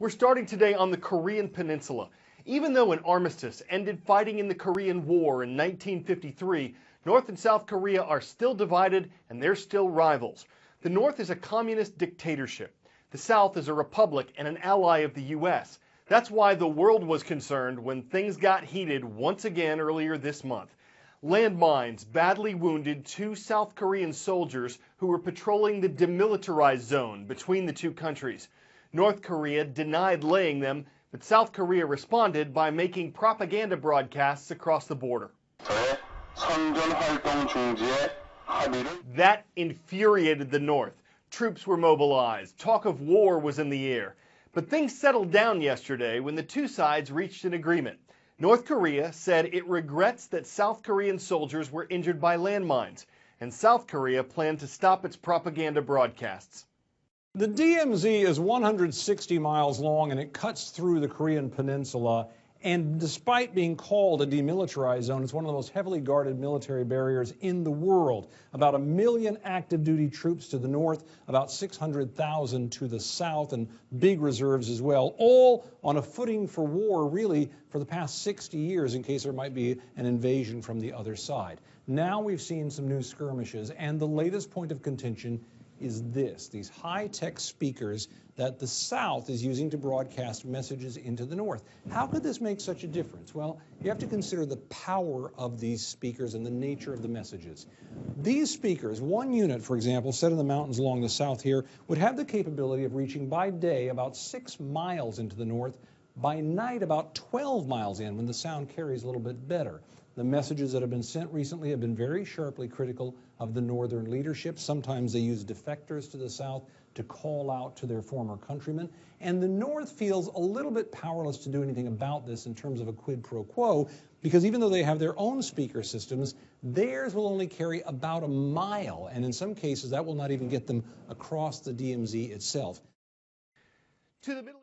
We're starting today on the Korean Peninsula. Even though an armistice ended fighting in the Korean War in 1953, North and South Korea are still divided and they're still rivals. The North is a communist dictatorship. The South is a republic and an ally of the U.S. That's why the world was concerned when things got heated once again earlier this month. Landmines badly wounded 2 South Korean soldiers who were patrolling the demilitarized zone between the two countries. North Korea denied laying them, but South Korea responded by making propaganda broadcasts across the border. That infuriated the North. Troops were mobilized. Talk of war was in the air. But things settled down yesterday when the two sides reached an agreement. North Korea said it regrets that South Korean soldiers were injured by landmines, and South Korea planned to stop its propaganda broadcasts. The DMZ is 160 miles long and it cuts through the Korean Peninsula. And despite being called a demilitarized zone, it's one of the most heavily guarded military barriers in the world. About 1 million active duty troops to the north, about 600,000 to the south, and big reserves as well, all on a footing for war, really, for the past 60 years in case there might be an invasion from the other side. Now we've seen some new skirmishes, and the latest point of contention is these high-tech speakers that the South is using to broadcast messages into the North. How could this make such a difference? Well, you have to consider the power of these speakers and the nature of the messages. These speakers, one unit, for example, set in the mountains along the south here, would have the capability of reaching by day about 6 miles into the north, by night about 12 miles in, when the sound carries a little bit better. The messages that have been sent recently have been very sharply critical of the northern leadership. Sometimes they use defectors to the south to call out to their former countrymen. And the North feels a little bit powerless to do anything about this in terms of a quid pro quo, because even though they have their own speaker systems, theirs will only carry about 1 mile. And in some cases, that will not even get them across the DMZ itself. To the Middle